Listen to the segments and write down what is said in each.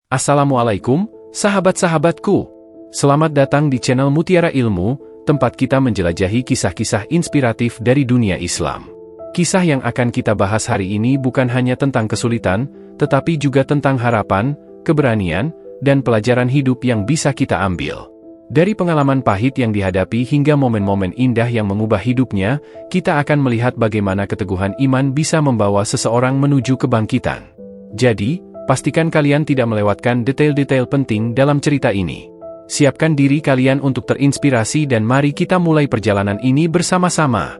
Assalamualaikum, sahabat-sahabatku. Selamat datang di channel Mutiara Ilmu, tempat kita menjelajahi kisah-kisah inspiratif dari dunia Islam. Kisah yang akan kita bahas hari ini bukan hanya tentang kesulitan, tetapi juga tentang harapan, keberanian, dan pelajaran hidup yang bisa kita ambil. Dari pengalaman pahit yang dihadapi hingga momen-momen indah yang mengubah hidupnya, kita akan melihat bagaimana keteguhan iman bisa membawa seseorang menuju kebangkitan. Jadi, pastikan kalian tidak melewatkan detail-detail penting dalam cerita ini. Siapkan diri kalian untuk terinspirasi dan mari kita mulai perjalanan ini bersama-sama.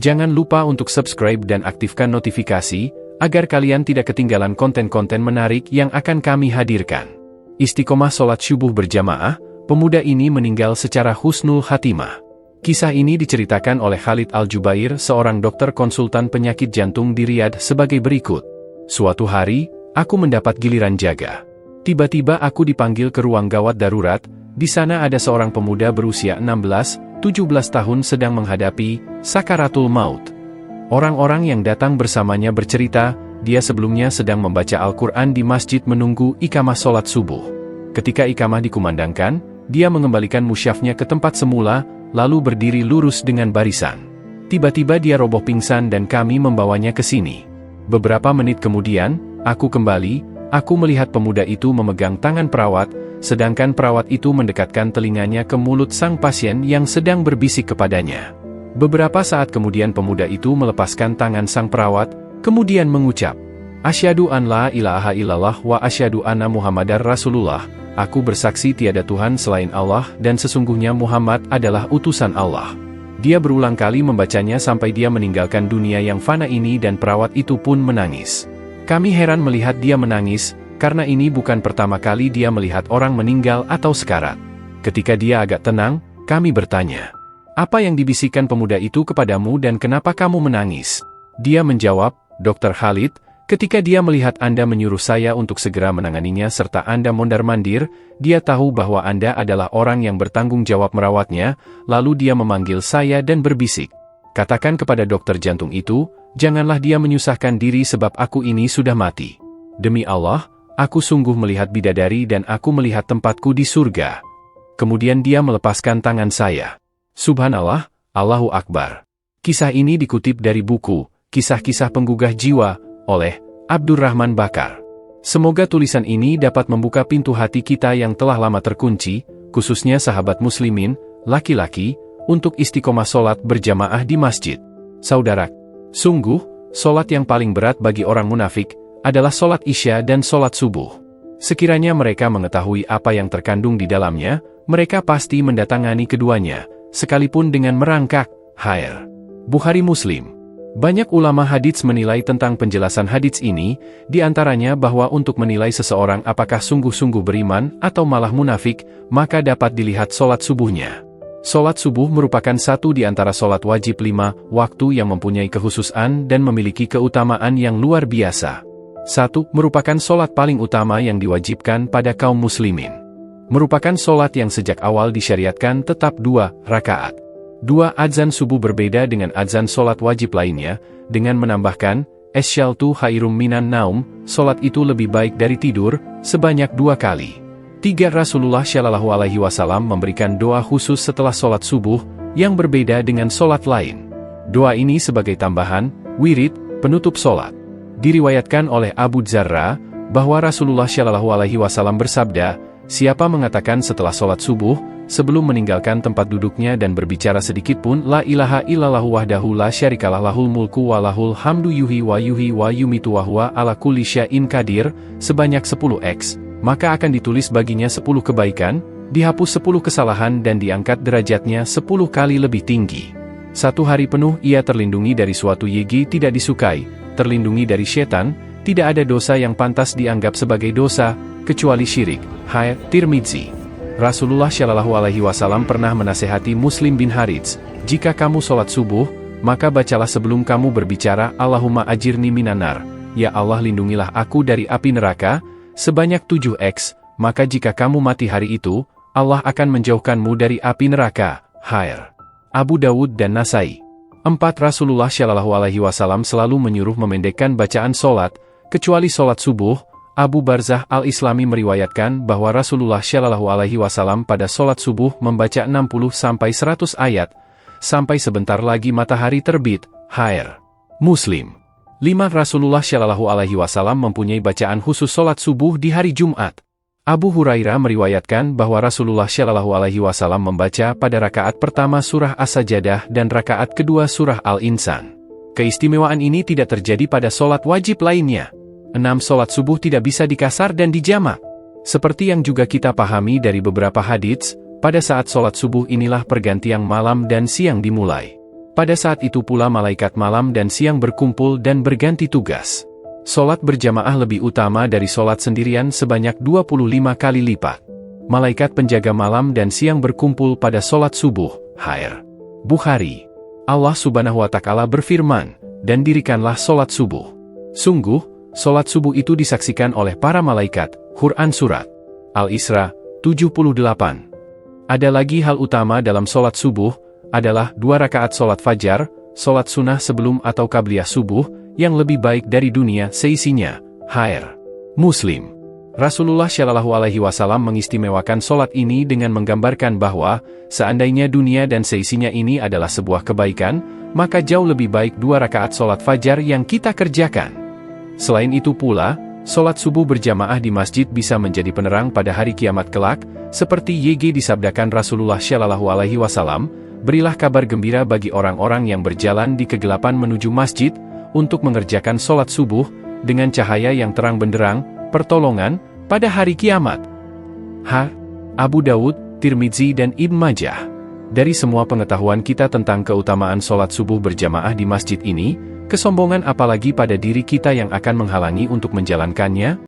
Jangan lupa untuk subscribe dan aktifkan notifikasi, agar kalian tidak ketinggalan konten-konten menarik yang akan kami hadirkan. Istiqomah sholat subuh berjamaah, pemuda ini meninggal secara husnul khatimah. Kisah ini diceritakan oleh Khalid Al-Jubair, seorang dokter konsultan penyakit jantung di Riyadh sebagai berikut. Suatu hari, aku mendapat giliran jaga. Tiba-tiba aku dipanggil ke ruang gawat darurat. Di sana ada seorang pemuda berusia 16-17 tahun sedang menghadapi sakaratul maut. Orang-orang yang datang bersamanya bercerita, dia sebelumnya sedang membaca Al-Quran di masjid menunggu iqamah sholat subuh. Ketika iqamah dikumandangkan, dia mengembalikan musyafnya ke tempat semula, lalu berdiri lurus dengan barisan. Tiba-tiba dia roboh pingsan dan kami membawanya ke sini. Beberapa menit kemudian, aku kembali, aku melihat pemuda itu memegang tangan perawat, sedangkan perawat itu mendekatkan telinganya ke mulut sang pasien yang sedang berbisik kepadanya. Beberapa saat kemudian pemuda itu melepaskan tangan sang perawat, kemudian mengucap, "Asyhadu an la ilaha illallah wa asyhadu anna Muhammadar Rasulullah." Aku bersaksi tiada Tuhan selain Allah dan sesungguhnya Muhammad adalah utusan Allah. Dia berulang kali membacanya sampai dia meninggalkan dunia yang fana ini dan perawat itu pun menangis. Kami heran melihat dia menangis, karena ini bukan pertama kali dia melihat orang meninggal atau sekarat. Ketika dia agak tenang, kami bertanya, "Apa yang dibisikkan pemuda itu kepadamu dan kenapa kamu menangis?" Dia menjawab, "Dokter Khalid, ketika dia melihat Anda menyuruh saya untuk segera menanganinya serta Anda mondar-mandir, dia tahu bahwa Anda adalah orang yang bertanggung jawab merawatnya, lalu dia memanggil saya dan berbisik, 'Katakan kepada dokter jantung itu, janganlah dia menyusahkan diri sebab aku ini sudah mati. Demi Allah, aku sungguh melihat bidadari dan aku melihat tempatku di surga.' Kemudian dia melepaskan tangan saya. Subhanallah, Allahu Akbar." Kisah ini dikutip dari buku Kisah-Kisah Penggugah Jiwa oleh Abdurrahman Bakar. Semoga tulisan ini dapat membuka pintu hati kita yang telah lama terkunci, khususnya sahabat muslimin, laki-laki, untuk istiqomah sholat berjamaah di masjid. Saudara, sungguh, sholat yang paling berat bagi orang munafik adalah sholat isya dan sholat subuh. Sekiranya mereka mengetahui apa yang terkandung di dalamnya, mereka pasti mendatangani keduanya, sekalipun dengan merangkak. Khair. Bukhari Muslim. Banyak ulama hadits menilai tentang penjelasan hadits ini, di antaranya bahwa untuk menilai seseorang apakah sungguh-sungguh beriman atau malah munafik, maka dapat dilihat sholat subuhnya. Sholat subuh merupakan satu di antara sholat wajib 5 waktu yang mempunyai kekhususan dan memiliki keutamaan yang luar biasa. 1. Merupakan sholat paling utama yang diwajibkan pada kaum muslimin. Merupakan sholat yang sejak awal disyariatkan tetap 2 rakaat. 2. Adzan subuh berbeda dengan adzan sholat wajib lainnya, dengan menambahkan, "Asyaltu khairum minan naum", sholat itu lebih baik dari tidur, sebanyak 2 kali. 3. Rasulullah Shallallahu Alaihi Wasallam memberikan doa khusus setelah sholat subuh, yang berbeda dengan sholat lain. Doa ini sebagai tambahan, wirid, penutup sholat. Diriwayatkan oleh Abu Dzarra, bahwa Rasulullah Shallallahu Alaihi Wasallam bersabda, "Siapa mengatakan setelah sholat subuh, sebelum meninggalkan tempat duduknya dan berbicara sedikit pun, La ilaha illallah wahdahu la syarikalah lahul mulku wa lahul hamdu yuhi wa yumitu wa huwa ala kulli syai'in qadir, sebanyak 10x, maka akan ditulis baginya 10 kebaikan, dihapus 10 kesalahan dan diangkat derajatnya 10 kali lebih tinggi. 1 hari penuh ia terlindungi dari suatu yegi tidak disukai, terlindungi dari setan, tidak ada dosa yang pantas dianggap sebagai dosa, kecuali syirik." Hai Tirmidzi. Rasulullah Shallallahu Alaihi Wasallam pernah menasehati Muslim bin Harits, "Jika kamu sholat subuh, maka bacalah sebelum kamu berbicara, Allahumma ajirni minanar, ya Allah lindungilah aku dari api neraka, sebanyak 7x, maka jika kamu mati hari itu, Allah akan menjauhkanmu dari api neraka." Khair. Abu Dawud dan Nasai. 4. Rasulullah Shallallahu Alaihi Wasallam selalu menyuruh memendekkan bacaan sholat, kecuali sholat subuh. Abu Barzah Al-Islami meriwayatkan bahwa Rasulullah Shallallahu Alaihi Wasallam pada sholat subuh membaca 60-100 ayat, sampai sebentar lagi matahari terbit. HR. Muslim. 5. Rasulullah Shallallahu Alaihi Wasallam mempunyai bacaan khusus sholat subuh di hari Jumat. Abu Hurairah meriwayatkan bahwa Rasulullah Shallallahu Alaihi Wasallam membaca pada rakaat pertama surah As-Sajadah dan rakaat kedua surah Al-Insan. Keistimewaan ini tidak terjadi pada sholat wajib lainnya. 6. Sholat subuh tidak bisa dikasar dan dijamak. Seperti yang juga kita pahami dari beberapa hadits, pada saat sholat subuh inilah pergantian malam dan siang dimulai. Pada saat itu pula malaikat malam dan siang berkumpul dan berganti tugas. Sholat berjamaah lebih utama dari sholat sendirian sebanyak 25 kali lipat. Malaikat penjaga malam dan siang berkumpul pada sholat subuh. HR. Bukhari. Allah Subhanahu wa Ta'ala berfirman, "Dan dirikanlah sholat subuh." Sungguh, sholat subuh itu disaksikan oleh para malaikat. Quran Surat Al-Isra 78. Ada lagi hal utama dalam sholat subuh, adalah 2 rakaat sholat fajar, sholat sunnah sebelum atau qabliyah subuh, yang lebih baik dari dunia seisinya. HR. Muslim. Rasulullah Shallallahu Alaihi Wasallam mengistimewakan sholat ini dengan menggambarkan bahwa, seandainya dunia dan seisinya ini adalah sebuah kebaikan, maka jauh lebih baik 2 rakaat sholat fajar yang kita kerjakan. Selain itu pula, sholat subuh berjamaah di masjid bisa menjadi penerang pada hari kiamat kelak, seperti YG disabdakan Rasulullah Shallallahu Alaihi Wasallam, "Berilah kabar gembira bagi orang-orang yang berjalan di kegelapan menuju masjid, untuk mengerjakan sholat subuh, dengan cahaya yang terang benderang, pertolongan, pada hari kiamat." Abu Dawud, Tirmidzi dan Ibn Majah. Dari semua pengetahuan kita tentang keutamaan sholat subuh berjamaah di masjid ini, kesombongan apalagi pada diri kita yang akan menghalangi untuk menjalankannya?